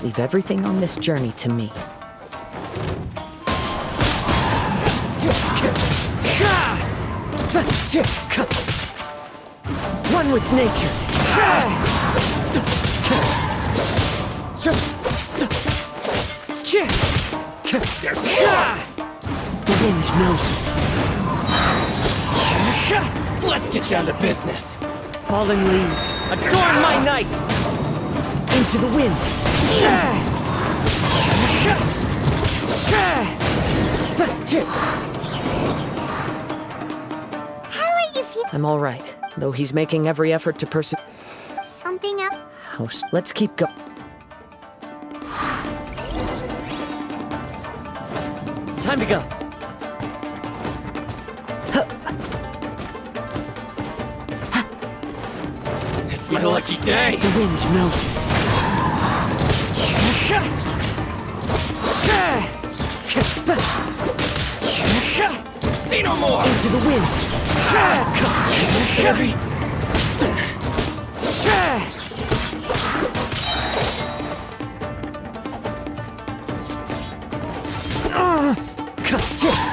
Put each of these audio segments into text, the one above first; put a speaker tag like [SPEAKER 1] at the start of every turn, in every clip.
[SPEAKER 1] Leave everything on this journey to me. One with nature. The wind knows me.
[SPEAKER 2] Let's get down to business.
[SPEAKER 1] Fallen leaves, adorn my night! Into the wind!
[SPEAKER 3] How are you feeling?
[SPEAKER 1] I'm all right, though he's making every effort to pursue.
[SPEAKER 3] Something up?
[SPEAKER 1] House, let's keep going. Time to go.
[SPEAKER 2] It's my lucky day.
[SPEAKER 1] The wind knows me.
[SPEAKER 2] Say no more.
[SPEAKER 1] Into the wind.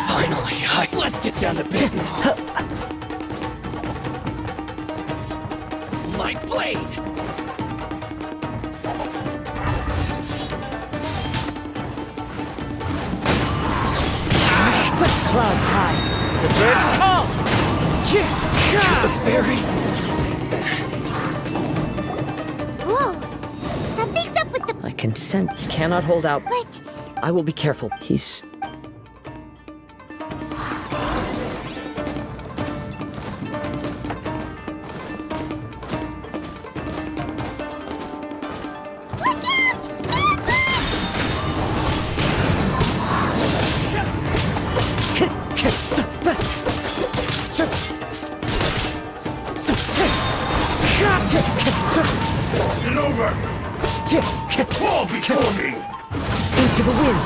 [SPEAKER 2] Finally, let's get down to business. My blade.
[SPEAKER 1] Clouds high. The birds call.
[SPEAKER 2] The fairy.
[SPEAKER 3] Whoa! Something's up with the...
[SPEAKER 1] I can sense he cannot hold out.
[SPEAKER 3] But...
[SPEAKER 1] I will be careful. He's...
[SPEAKER 4] Get over! Fall before me!
[SPEAKER 1] Into the wind.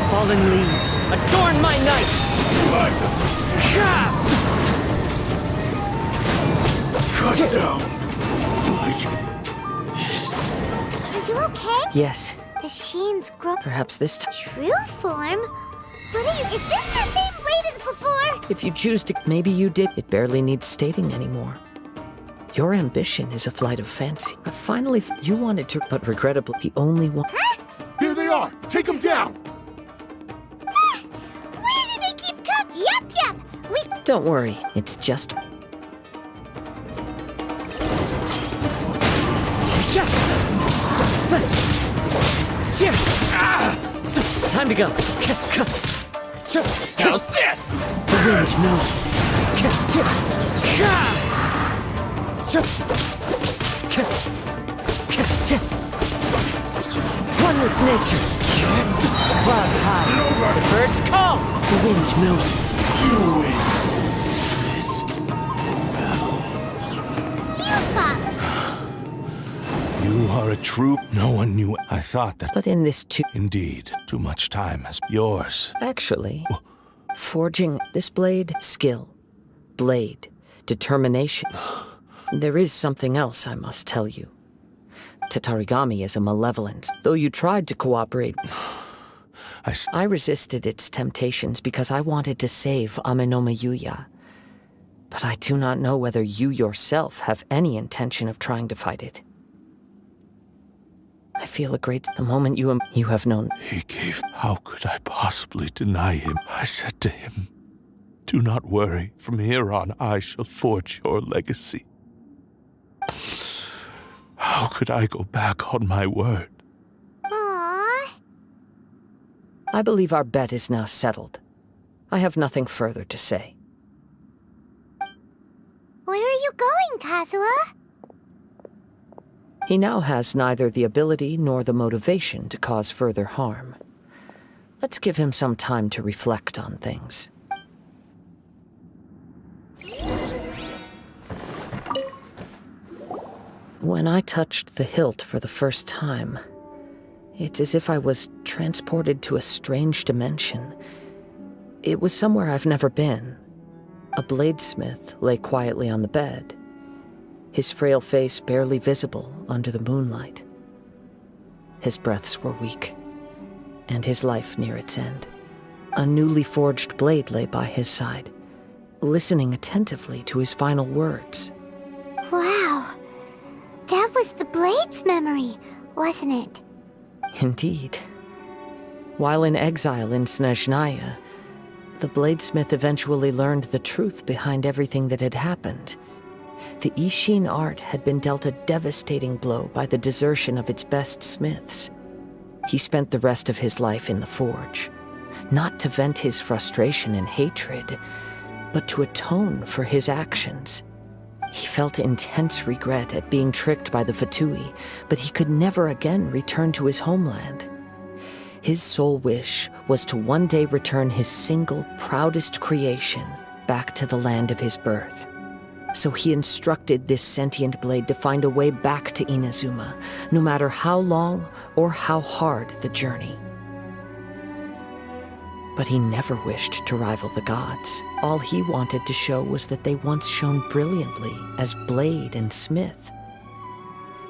[SPEAKER 1] Fallen leaves, adorn my night.
[SPEAKER 4] Cut down! Like this.
[SPEAKER 3] Are you okay?
[SPEAKER 1] Yes,
[SPEAKER 3] The Sheen's grow...
[SPEAKER 1] perhaps this time.
[SPEAKER 3] True form? What are you... Is this the same blade as before?
[SPEAKER 1] If you choose to, maybe you did. It barely needs stating anymore. Your ambition is a flight of fancy. I finally, you wanted to, but regrettably, the only one.
[SPEAKER 4] Here they are! Take them down!
[SPEAKER 3] Where do they keep coming? Yup! We...
[SPEAKER 1] Don't worry, it's just. Time to go.
[SPEAKER 2] How's this?
[SPEAKER 1] The wind knows me. One with nature. Clouds high. The birds call. The wind knows me.
[SPEAKER 4] You win! This
[SPEAKER 3] You fought.
[SPEAKER 4] You are a true... No one knew... I thought that...
[SPEAKER 1] But in this too.
[SPEAKER 4] Indeed, too much time has... Yours.
[SPEAKER 1] Actually, forging this blade, skill, blade, determination. There is something else I must tell you. Tatarigami is a malevolence. Though you tried to cooperate, I resisted its temptations because I wanted to save Amenoma Yuya. But I do not know whether you yourself have any intention of trying to fight it. I feel a great... The moment you have known...
[SPEAKER 4] He gave... How could I possibly deny him? I said to him, do not worry. From here on, I shall forge your legacy. How could I go back on my word?
[SPEAKER 3] Aww.
[SPEAKER 1] I believe our bet is now settled. I have nothing further to say.
[SPEAKER 3] Where are you going, Kazuha?
[SPEAKER 1] He now has neither the ability nor the motivation to cause further harm. Let's give him some time to reflect on things. When I touched the hilt for the first time, it's as if I was transported to a strange dimension. It was somewhere I've never been. A bladesmith lay quietly on the bed, his frail face barely visible under the moonlight. his breaths were weak, and his life near its end. A newly forged blade lay by his side, listening attentively to his final words.
[SPEAKER 3] Wow. That was the blade's memory, wasn't it?
[SPEAKER 1] Indeed. While in exile in Snezhnaya, the bladesmith eventually learned the truth behind everything that had happened. The Ishin art had been dealt a devastating blow by the desertion of its best smiths. He spent the rest of his life in the forge, not to vent his frustration and hatred, but to atone for his actions. He felt intense regret at being tricked by the Fatui, but he could never again return to his homeland. His sole wish was to one day return his single, proudest creation back to the land of his birth. So he instructed this sentient blade to find a way back to Inazuma, no matter how long or how hard the journey. But he never wished to rival the gods. All he wanted to show was that they once shone brilliantly as blade and smith,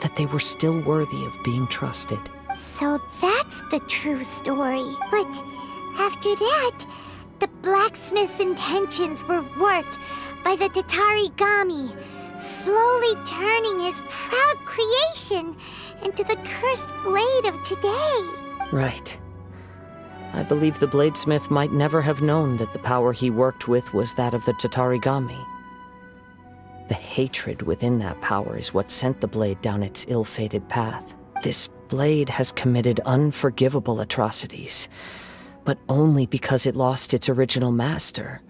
[SPEAKER 1] that they were still worthy of being trusted.
[SPEAKER 3] So that's the true story. But after that, the blacksmith's intentions were worked by the Tatarigami, slowly turning his proud creation into the cursed blade of today.
[SPEAKER 1] Right. I believe the bladesmith might never have known that the power he worked with was that of the Tatarigami. The hatred within that power is what sent the blade down its ill-fated path. This blade has committed unforgivable atrocities, but only because it lost its original master.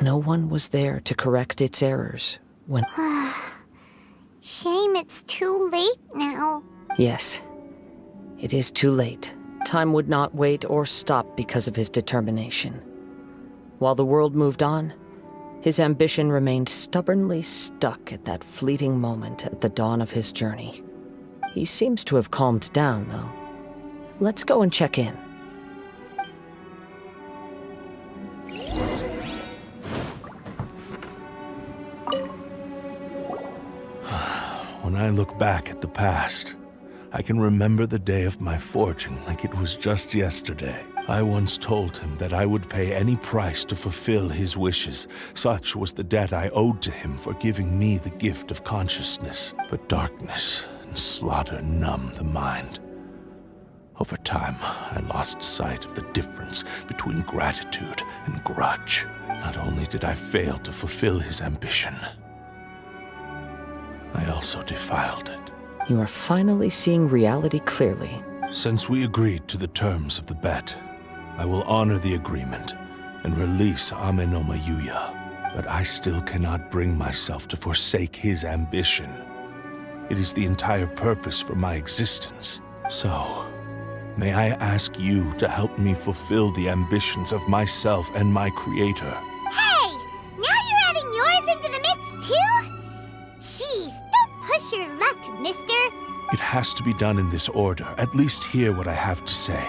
[SPEAKER 1] No one was there to correct its errors when...
[SPEAKER 3] Shame it's too late now.
[SPEAKER 1] Yes, it is too late. Time would not wait or stop because of his determination. While the world moved on, his ambition remained stubbornly stuck at that fleeting moment at the dawn of his journey. He seems to have calmed down, though. Let's go and check in.
[SPEAKER 4] When I look back at the past, I can remember the day of my forging like it was just yesterday. I once told him that I would pay any price to fulfill his wishes. Such was the debt I owed to him for giving me the gift of consciousness. But darkness and slaughter numb the mind. Over time, I lost sight of the difference between gratitude and grudge. Not only did I fail to fulfill his ambition, I also defiled it.
[SPEAKER 1] You are finally seeing reality clearly.
[SPEAKER 4] Since we agreed to the terms of the bet, I will honor the agreement and release Ame no Mayuya. But I still cannot bring myself to forsake his ambition. It is the entire purpose for my existence. So, may I ask you to help me fulfill the ambitions of myself and my creator?
[SPEAKER 3] Hey! Now you're adding yours into the mix, too? Jeez, don't push your luck, mister.
[SPEAKER 4] It has to be done in this order. At least hear what I have to say.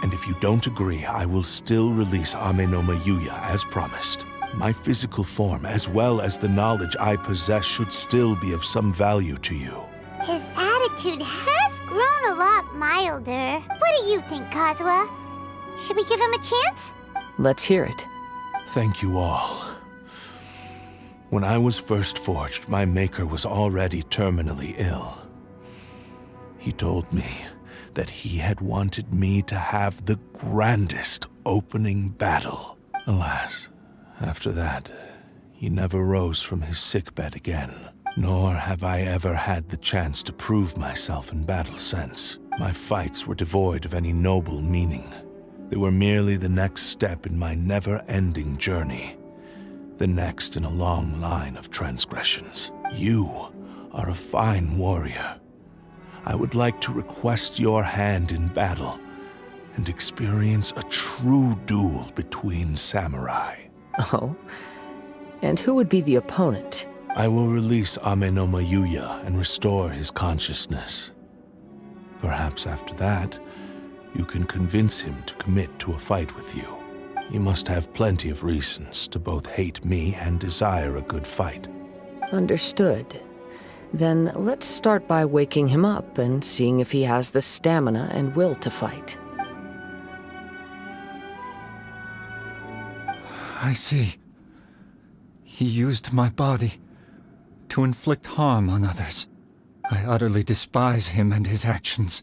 [SPEAKER 4] And if you don't agree, I will still release Ame no Mayuya as promised. My physical form, as well as the knowledge I possess, should still be of some value to you.
[SPEAKER 3] His attitude has grown a lot milder. What do you think, Kazuha? Should we give him a chance?
[SPEAKER 1] Let's hear it.
[SPEAKER 4] Thank you all. When I was first forged, my maker was already terminally ill. He told me that he had wanted me to have the grandest opening battle. Alas, after that, he never rose from his sickbed again. Nor have I ever had the chance to prove myself in battle since. My fights were devoid of any noble meaning. They were merely the next step in my never-ending journey. The next in a long line of transgressions. You are a fine warrior. I would like to request your hand in battle and experience a true duel between samurai.
[SPEAKER 1] Oh? And who would be the opponent?
[SPEAKER 4] I will release Ame no Mayuya and restore his consciousness. Perhaps after that, you can convince him to commit to a fight with you. You must have plenty of reasons to both hate me and desire a good fight.
[SPEAKER 1] Understood. Then let's start by waking him up and seeing if he has the stamina and will to fight.
[SPEAKER 5] I see. He used my body to inflict harm on others. I utterly despise him and his actions.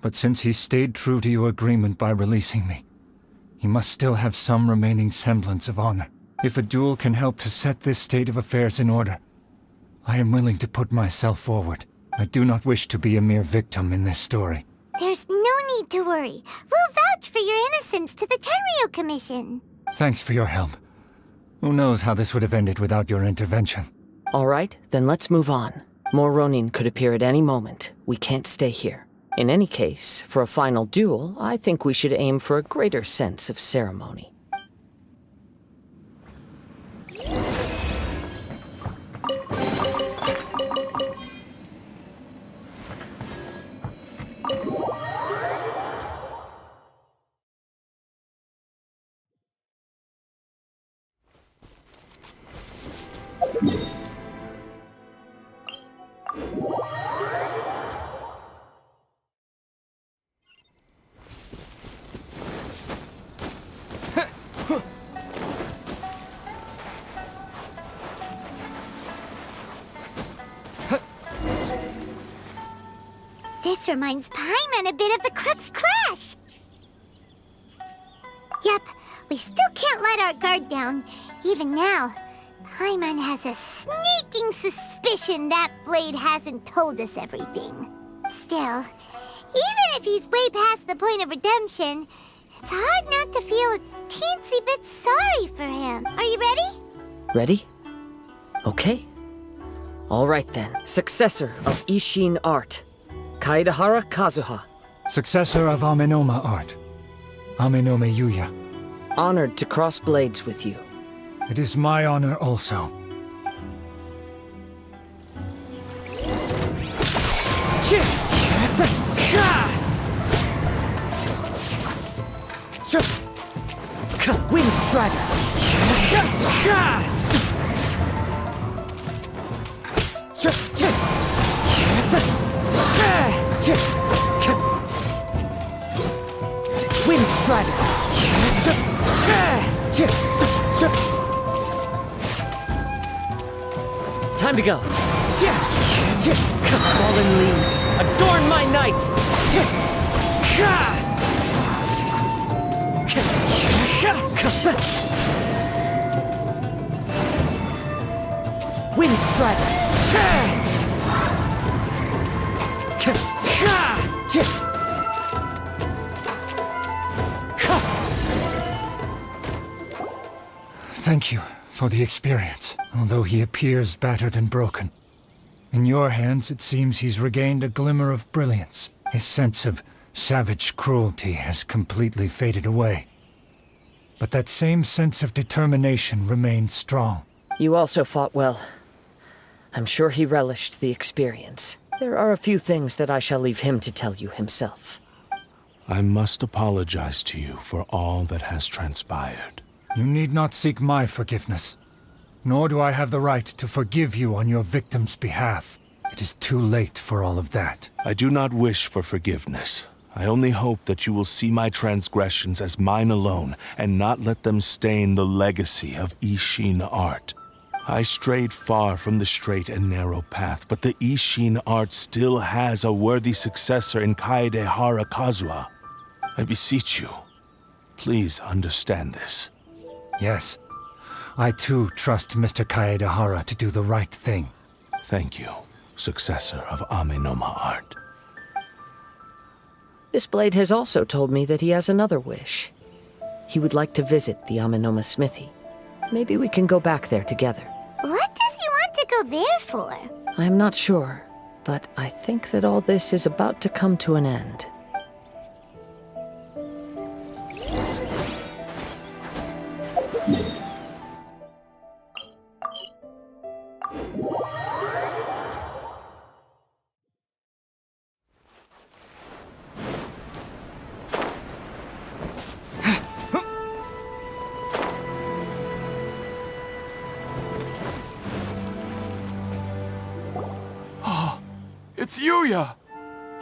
[SPEAKER 5] But since he stayed true to your agreement by releasing me, he must still have some remaining semblance of honor. If a duel can help to set this state of affairs in order, I am willing to put myself forward. I do not wish to be a mere victim in this story.
[SPEAKER 3] There's no need to worry. We'll vouch for your innocence to the Tenryu Commission.
[SPEAKER 5] Thanks for your help. Who knows how this would have ended without your intervention?
[SPEAKER 1] All right, then let's move on. More Ronin could appear at any moment. We can't stay here. In any case, for a final duel, I think we should aim for a greater sense of ceremony.
[SPEAKER 3] This reminds Paimon a bit of the Crux Clash. Yep, we still can't let our guard down. Even now, Paimon has a sneaking suspicion that Blade hasn't told us everything. Still, even if he's way past the point of redemption, it's hard not to feel a teensy bit sorry for him. Are you ready?
[SPEAKER 1] Ready? Okay. All right then. Successor of Ishin art, Kaedehara Kazuha.
[SPEAKER 5] Successor of Amenoma art, Amenome Yuya.
[SPEAKER 1] Honored to cross blades with you.
[SPEAKER 5] It is my honor also.
[SPEAKER 1] Wind Strider! Wind Strider! Time to go! Fallen leaves, adorn my night! Wind Strider!
[SPEAKER 5] Thank you for the experience, although he appears battered and broken. In your hands, it seems he's regained a glimmer of brilliance. His sense of savage cruelty has completely faded away. But that same sense of determination remains strong.
[SPEAKER 1] You also fought well. I'm sure he relished the experience. There are a few things that I shall leave him to tell you himself.
[SPEAKER 4] I must apologize to you for all that has transpired.
[SPEAKER 5] You need not seek my forgiveness. Nor do I have the right to forgive you on your victim's behalf. It is too late for all of that.
[SPEAKER 4] I do not wish for forgiveness. I only hope that you will see my transgressions as mine alone, and not let them stain the legacy of Ishin art. I strayed far from the straight and narrow path, but the Ishin art still has a worthy successor in Kaedehara Kazuha. I beseech you, please understand this.
[SPEAKER 5] Yes. I too trust Mr. Kaedehara to do the right thing.
[SPEAKER 4] Thank you, successor of Amenoma art.
[SPEAKER 1] This blade has also told me that he has another wish. He would like to visit the Amenoma smithy. Maybe we can go back there together.
[SPEAKER 3] What does he want to go there for?
[SPEAKER 1] I'm not sure, but I think that all this is about to come to an end.
[SPEAKER 6] It's Yuya!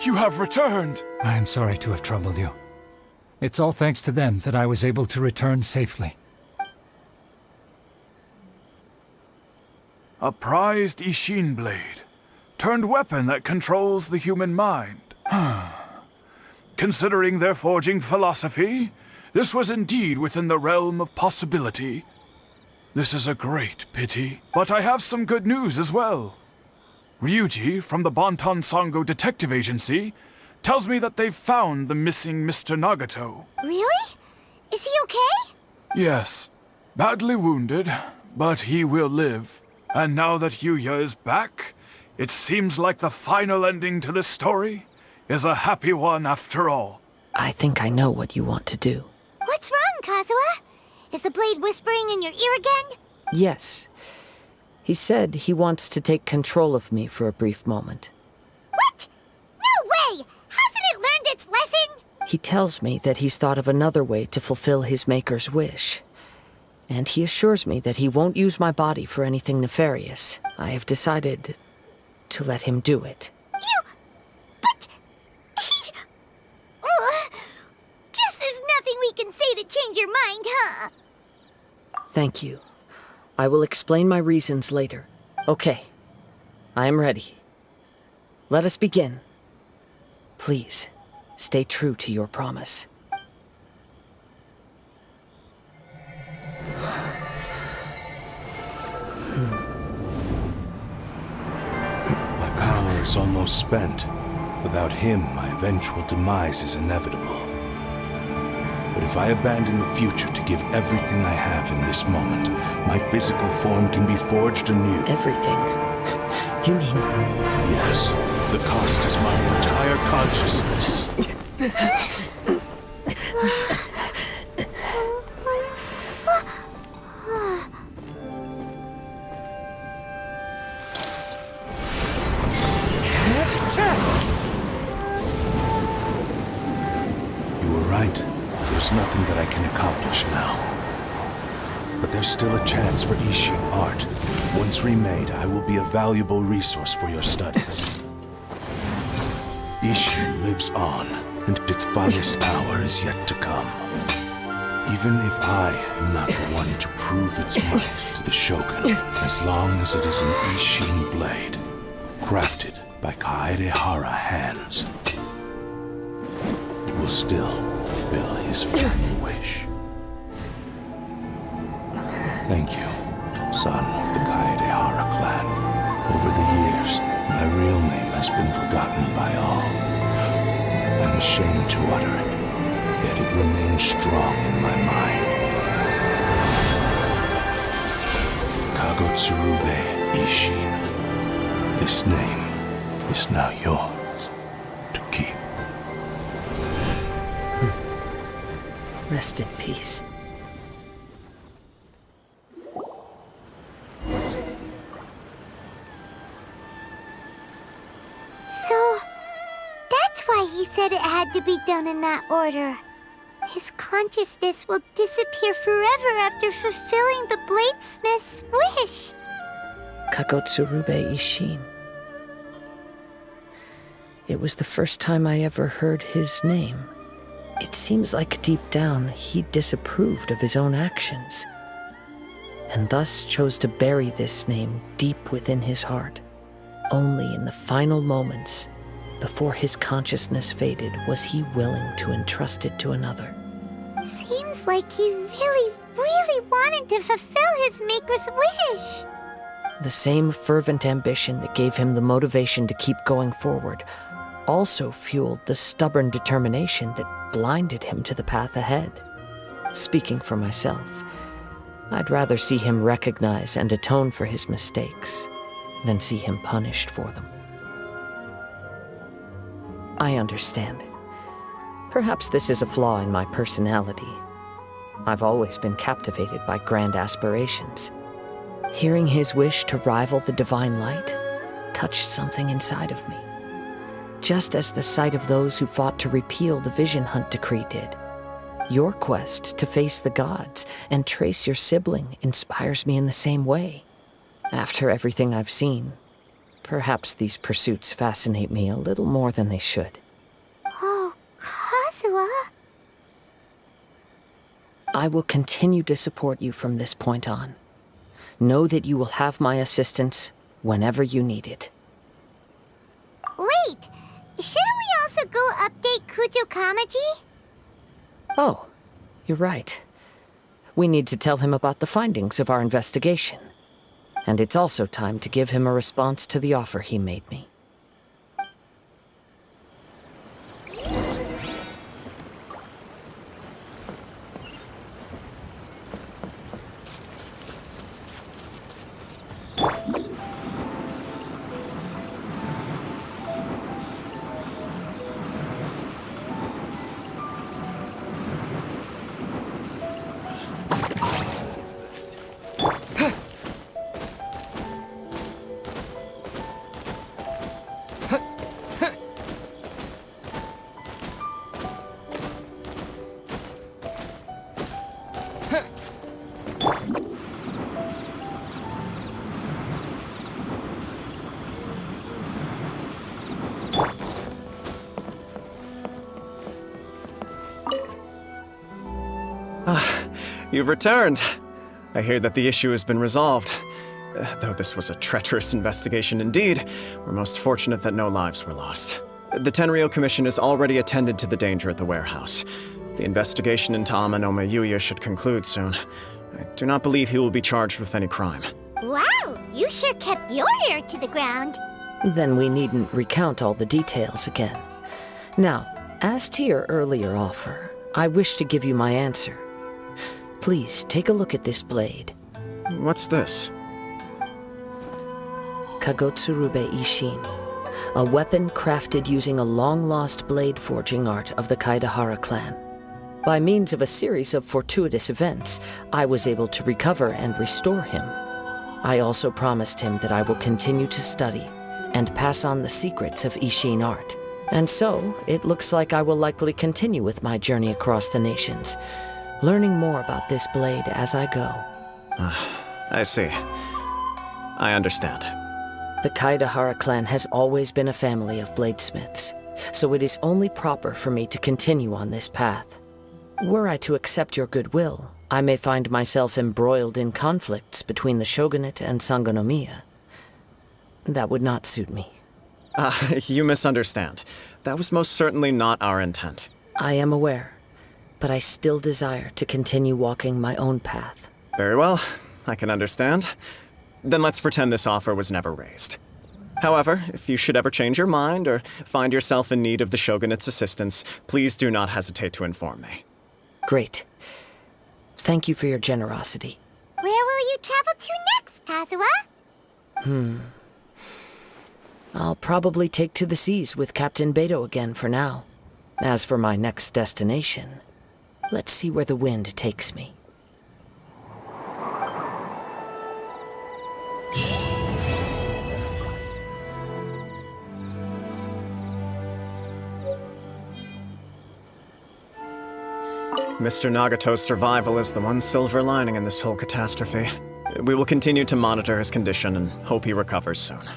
[SPEAKER 6] You have returned!
[SPEAKER 5] I am sorry to have troubled you. It's all thanks to them that I was able to return safely.
[SPEAKER 6] A prized Ishin blade, turned weapon that controls the human mind. Considering their forging philosophy, this was indeed within the realm of possibility. This is a great pity, but I have some good news as well. Ryuji, from the Bonton Sango Detective Agency, tells me that they've found the missing Mr. Nagato.
[SPEAKER 3] Really? Is he okay?
[SPEAKER 6] Yes, badly wounded, but he will live. And now that Yuya is back, it seems like the final ending to this story is a happy one after all.
[SPEAKER 1] I think I know what you want to do.
[SPEAKER 3] What's wrong, Kazuha? Is the blade whispering in your ear again?
[SPEAKER 1] Yes. He said he wants to take control of me for a brief moment.
[SPEAKER 3] What? No way! Hasn't it learned its lesson?
[SPEAKER 1] He tells me that he's thought of another way to fulfill his maker's wish. And he assures me that he won't use my body for anything nefarious. I have decided to let him do it.
[SPEAKER 3] But... he... Guess there's nothing we can say to change your mind, huh?
[SPEAKER 1] Thank you. I will explain my reasons later. Okay. I am ready. Let us begin. Please, stay true to your promise.
[SPEAKER 4] My power is almost spent. Without him, my eventual demise is inevitable. But if I abandon the future to give everything I have in this moment, my physical form can be forged anew.
[SPEAKER 1] Everything? You mean...
[SPEAKER 4] Yes, the cost is my entire consciousness. You were right. There's nothing that I can accomplish now. But there's still a chance for Ishin art. Once remade, I will be a valuable resource for your studies. Ishin lives on, and its finest hour is yet to come. Even if I am not the one to prove its might to the Shogun, as long as it is an Ishin blade, crafted by Kaedehara hands, it will still fulfill his final wish. Thank you, son of the Kaedehara clan. Over the years, my real name has been forgotten by all. I'm ashamed to utter it, yet it remains strong in my mind. Kagotsurube Ishin. This name is now yours to keep.
[SPEAKER 1] Rest in peace.
[SPEAKER 3] So, that's why he said it had to be done in that order. His consciousness will disappear forever after fulfilling the bladesmith's wish.
[SPEAKER 1] Kagotsurube Ishin. It was the first time I ever heard his name. It seems like deep down he disapproved of his own actions, and thus chose to bury this name deep within his heart. Only in the final moments, before his consciousness faded, was he willing to entrust it to another.
[SPEAKER 3] Seems like he really, really wanted to fulfill his maker's wish.
[SPEAKER 1] The same fervent ambition that gave him the motivation to keep going forward also fueled the stubborn determination that blinded him to the path ahead. Speaking for myself, I'd rather see him recognize and atone for his mistakes than see him punished for them. I understand. Perhaps this is a flaw in my personality. I've always been captivated by grand aspirations. Hearing his wish to rival the divine light touched something inside of me, just as the sight of those who fought to repeal the Vision Hunt decree did. Your quest to face the gods and trace your sibling inspires me in the same way. After everything I've seen, Perhaps these pursuits fascinate me a little more than they should.
[SPEAKER 3] Oh, Kazuha.
[SPEAKER 1] I will continue to support you from this point on. Know that you will have my assistance whenever you need it.
[SPEAKER 3] Wait, shouldn't we also go update Kujo Kamaji?
[SPEAKER 1] Oh, you're right. We need to tell him about the findings of our investigation. And it's also time to give him a response to the offer he made me.
[SPEAKER 7] You've returned. I hear that the issue has been resolved. Though this was a treacherous investigation indeed, we're most fortunate that no lives were lost. The Tenryou Commission has already attended to the danger at the warehouse. The investigation into Amanome Yuya should conclude soon. I do not believe he will be charged with any crime.
[SPEAKER 3] Wow, you sure kept your ear to the ground.
[SPEAKER 1] Then we needn't recount all the details again. Now, as to your earlier offer, I wish to give you my answer. Please take a look at this blade.
[SPEAKER 7] What's this?
[SPEAKER 1] Kagotsurube Ishin, a weapon crafted using a long-lost blade forging art of the Kaedehara clan. By means of a series of fortuitous events, I was able to recover and restore him. I also promised him that I will continue to study and pass on the secrets of Ishin art. And so, it looks like I will likely continue with my journey across the nations, learning more about this blade as I go.
[SPEAKER 7] I see. I understand.
[SPEAKER 1] The Kaedehara clan has always been a family of bladesmiths, so it is only proper for me to continue on this path. Were I to accept your goodwill, I may find myself embroiled in conflicts between the shogunate and Sangonomiya. That would not suit me.
[SPEAKER 7] You misunderstand. That was most certainly not our intent.
[SPEAKER 1] I am aware, but I still desire to continue walking my own path.
[SPEAKER 7] Very well, I can understand. Then let's pretend this offer was never raised. However, if you should ever change your mind or find yourself in need of the shogunate's assistance, please do not hesitate to inform me.
[SPEAKER 1] Great. Thank you for your generosity.
[SPEAKER 3] Where will you travel to next, Kazuha?
[SPEAKER 1] I'll probably take to the seas with Captain Beto again for now. As for my next destination, let's see where the wind takes me.
[SPEAKER 7] Mr. Nagato's survival is the one silver lining in this whole catastrophe. We will continue to monitor his condition and hope he recovers soon.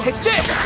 [SPEAKER 2] Take this!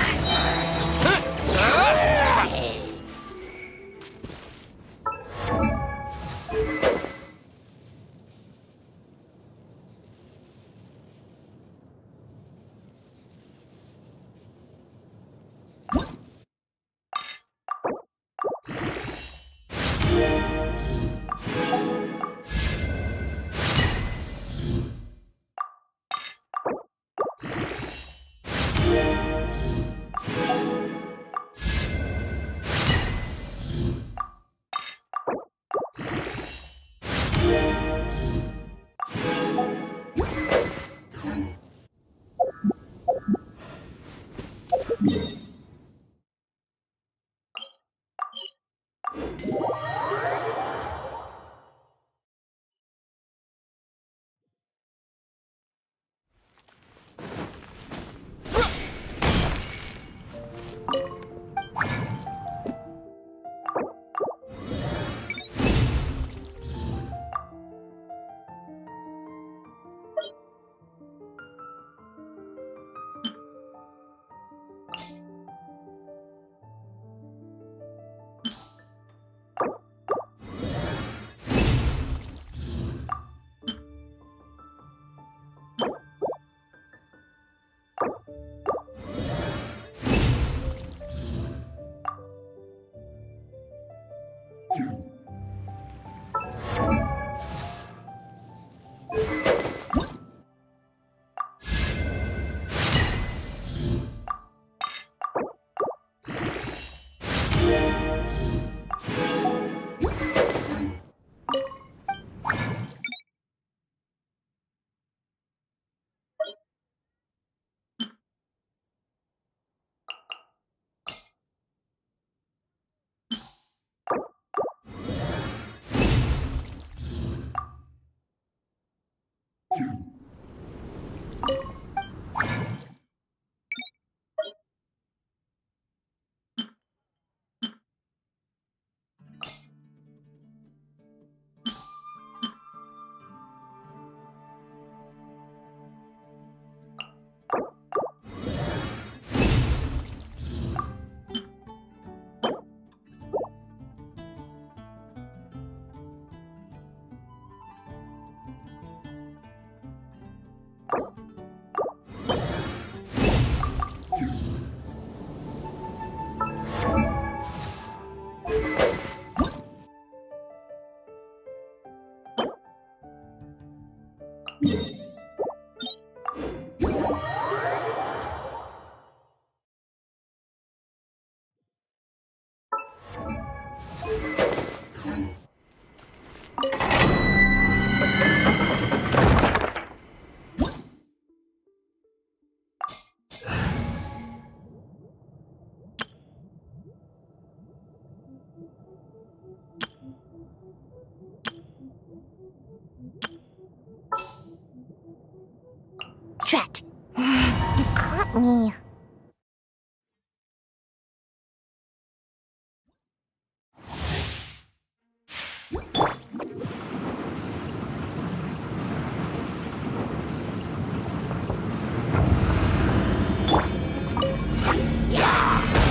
[SPEAKER 3] Drat! You caught me.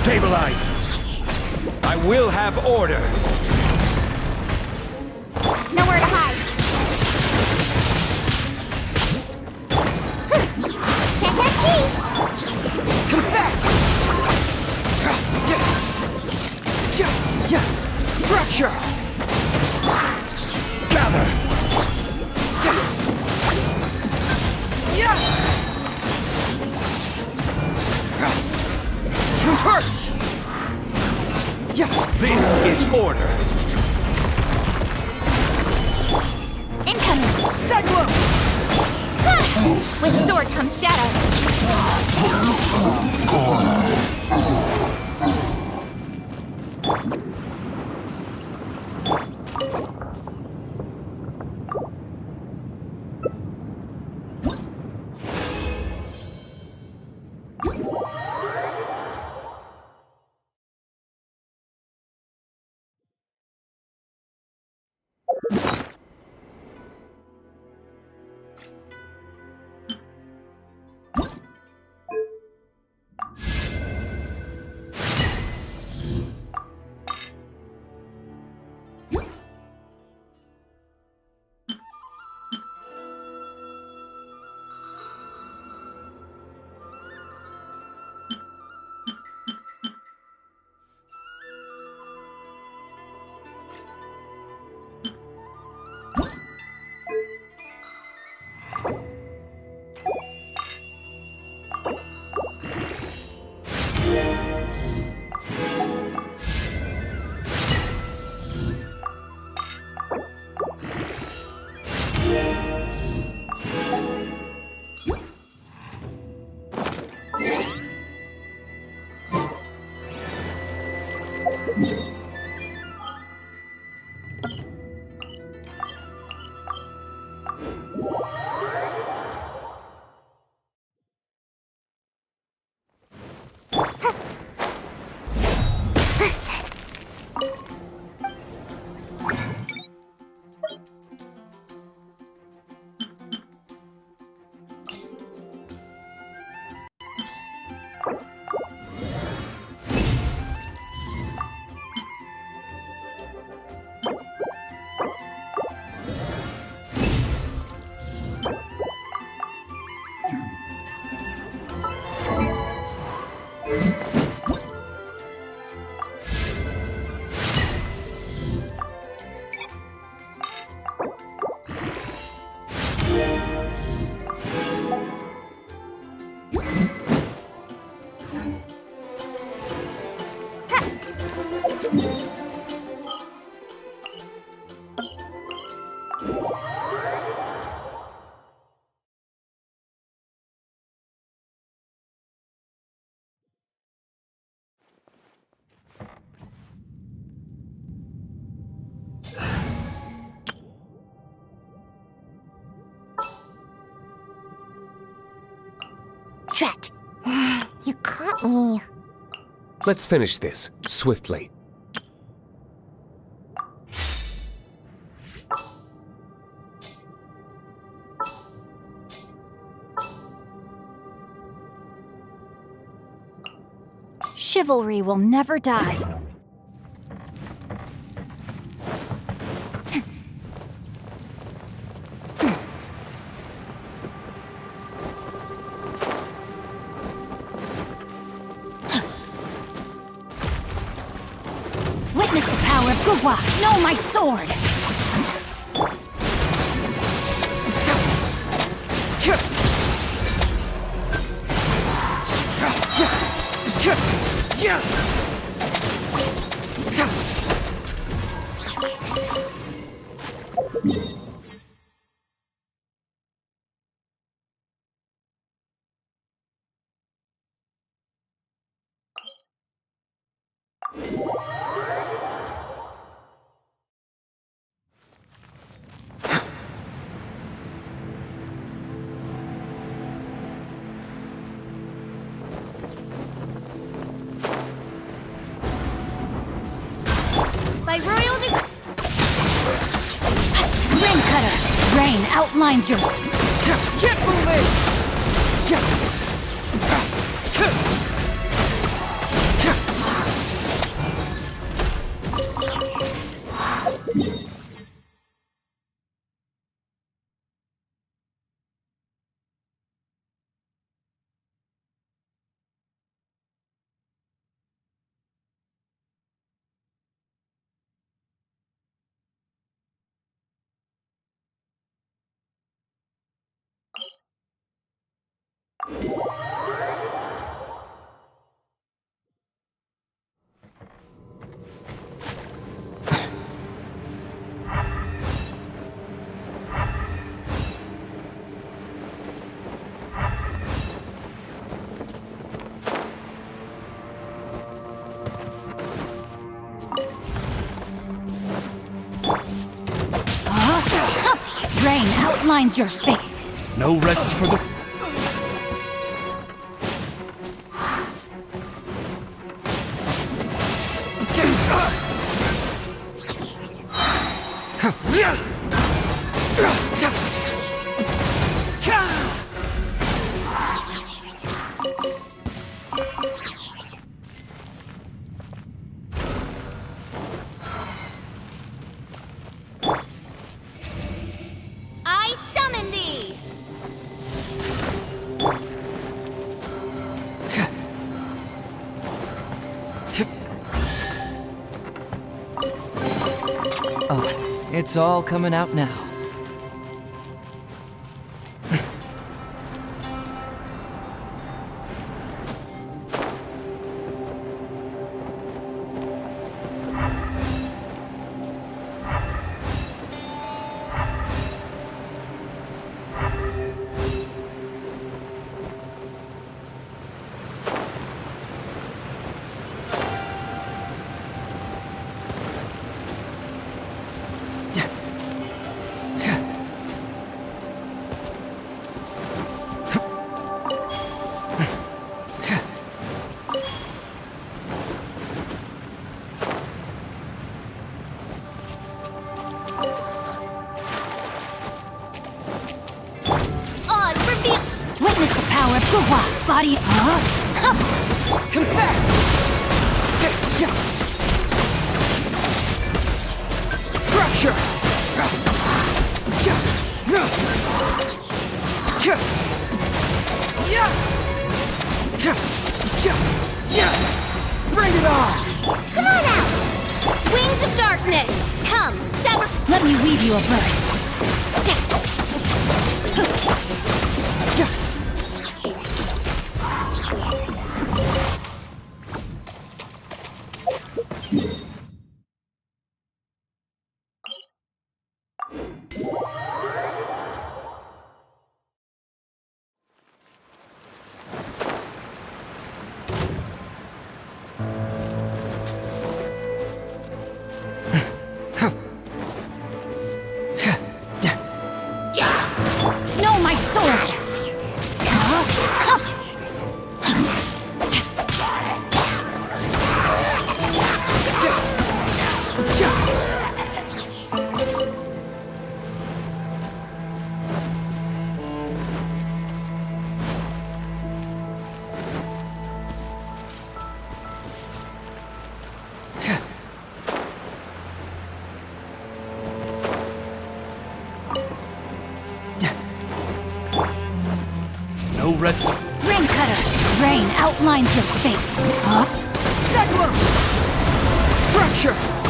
[SPEAKER 2] Stabilize! I will have order!
[SPEAKER 3] Nowhere to hide. Can't catch me.
[SPEAKER 2] Confess! Fracture! Gather! Truth hurts! This is order!
[SPEAKER 3] Incoming.
[SPEAKER 2] Cyclone!
[SPEAKER 3] With sword comes shadow. Drat! You caught me.
[SPEAKER 2] Let's finish this, swiftly.
[SPEAKER 8] Chivalry will never die. Witness the power of Kazuha! Know my sword! By royal Rain Cutter! Rain outlines your...
[SPEAKER 2] Get moving!
[SPEAKER 8] Rain outlines your fate.
[SPEAKER 2] No rest for the...
[SPEAKER 3] I summon thee!
[SPEAKER 9] Oh, it's all coming out now.
[SPEAKER 3] Oz, reveal...
[SPEAKER 8] Witness the power of Kazuha! Body...
[SPEAKER 2] Confess! Fracture! Bring it on!
[SPEAKER 3] Come on out! Wings of darkness! Come, sever...
[SPEAKER 8] Let me weave you a verse.
[SPEAKER 2] rest.
[SPEAKER 8] Rain cutter. Rain outlines your fate. Huh?
[SPEAKER 2] Stagger! Fracture!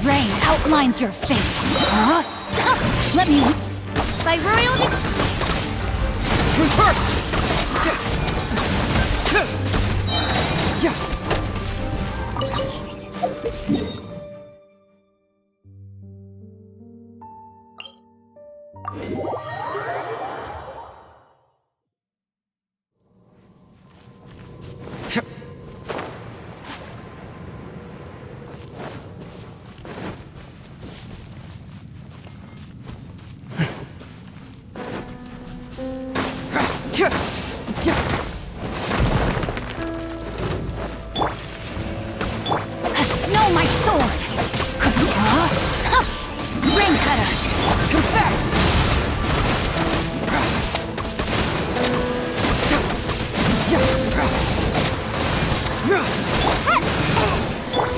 [SPEAKER 8] Rain outlines your fate. Huh? Let me...
[SPEAKER 3] By royal
[SPEAKER 2] Reverse!
[SPEAKER 8] No, my sword! Huh? Rain cutter!
[SPEAKER 2] Confess!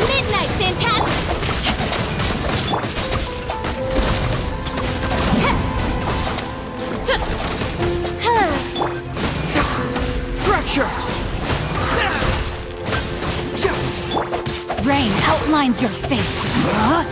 [SPEAKER 3] midnight phantasm.
[SPEAKER 2] Fracture!
[SPEAKER 8] Rain outlines your fate. Huh?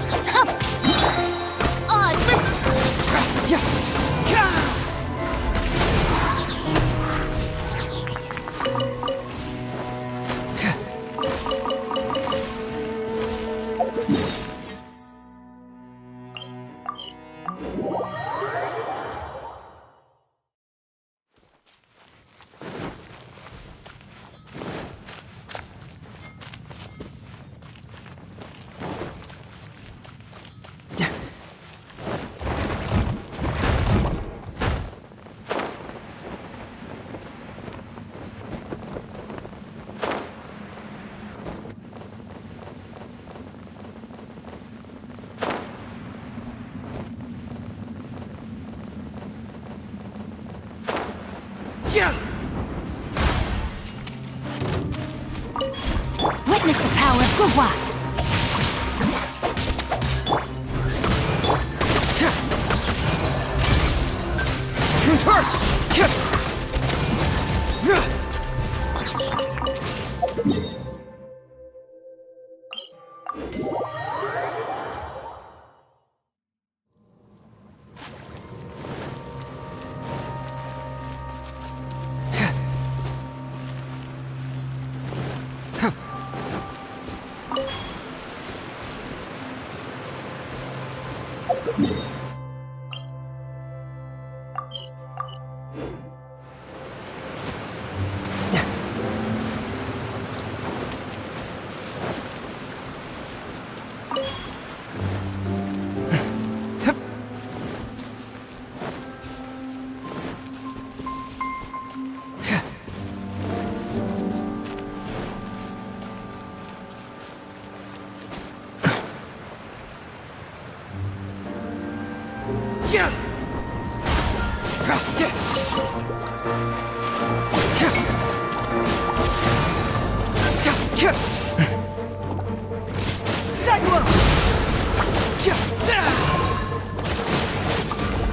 [SPEAKER 8] Witness the power of Kazuha.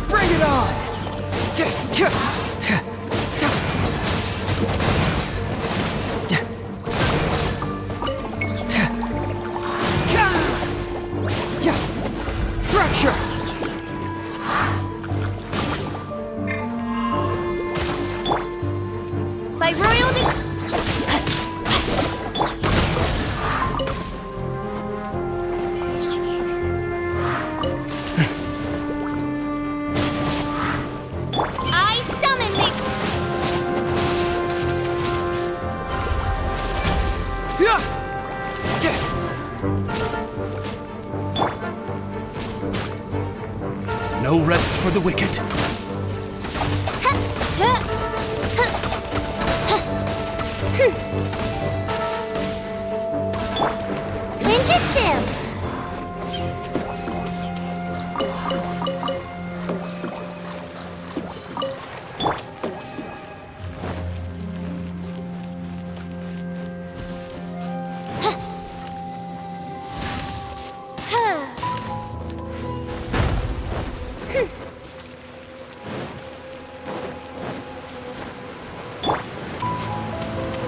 [SPEAKER 2] Bring it on! Fracture! No rest for the wicked.
[SPEAKER 3] Ninjutsu!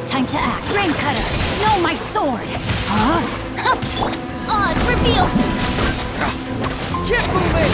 [SPEAKER 8] Time to act. Rain cutter! No, my sword! Huh?
[SPEAKER 3] Oz, reveal!
[SPEAKER 2] Get moving!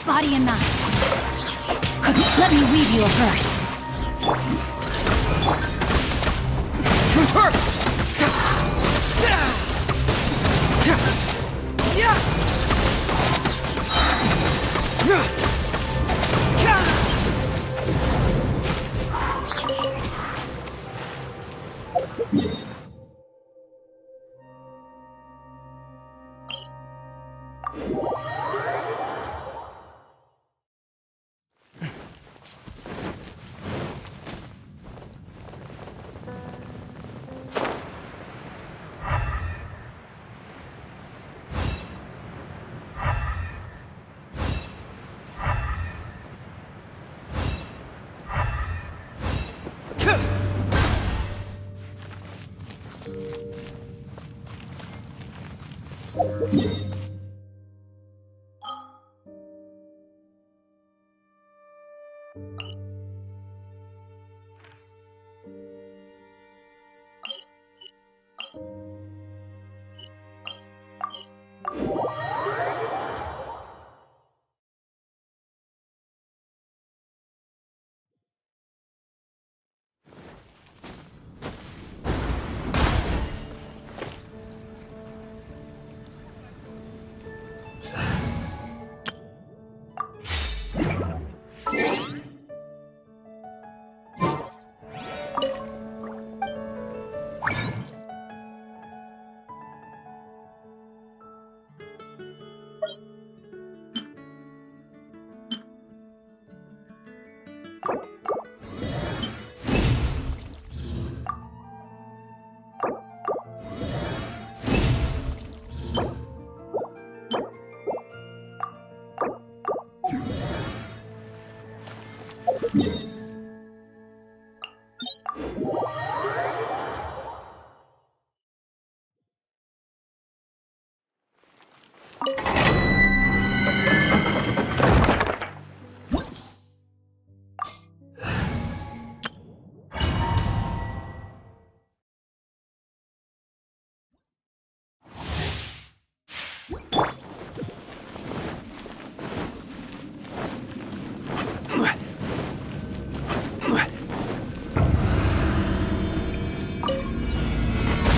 [SPEAKER 8] Body and mind. Let me read you a verse.
[SPEAKER 2] Reverse!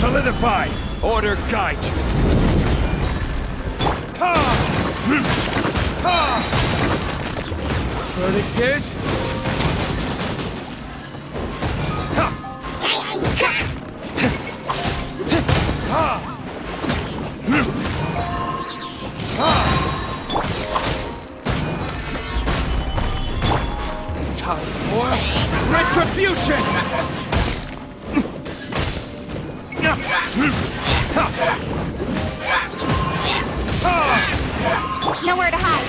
[SPEAKER 6] Solidify! Order guide you!
[SPEAKER 2] Verdict is... Time for retribution!
[SPEAKER 8] Nowhere to hide.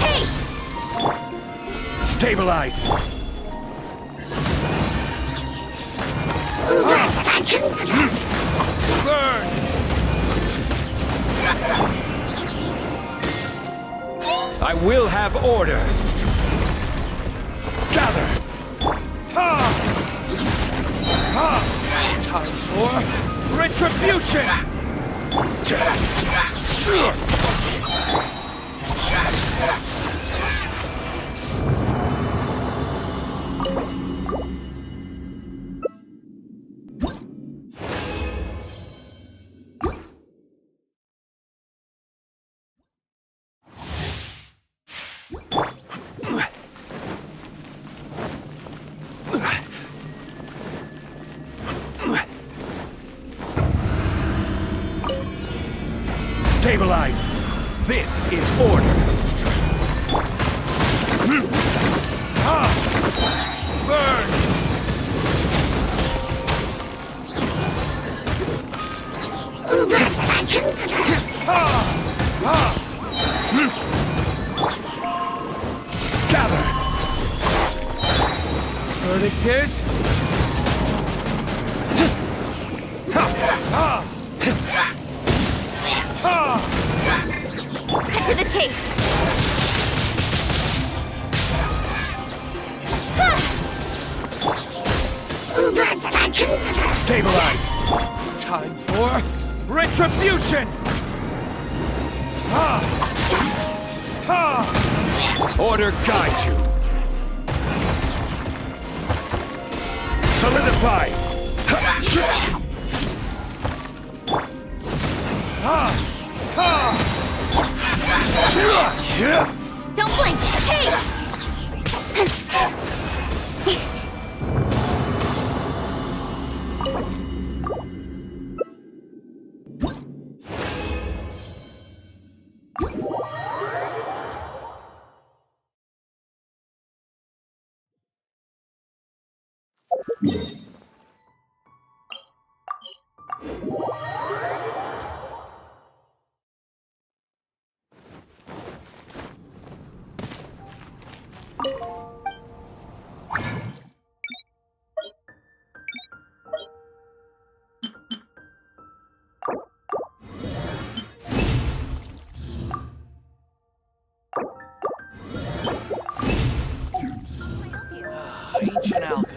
[SPEAKER 8] Hey!
[SPEAKER 2] Stabilize! Burn! I will have order! Gather! Time for retribution! Stabilize! This is order! Burn! Gather! Verdict is...
[SPEAKER 8] Cut to the chase.
[SPEAKER 2] Stabilize! Time for retribution! Order guide you! Solidify!
[SPEAKER 8] Don't blink. Hey!
[SPEAKER 9] Ancient alchemy.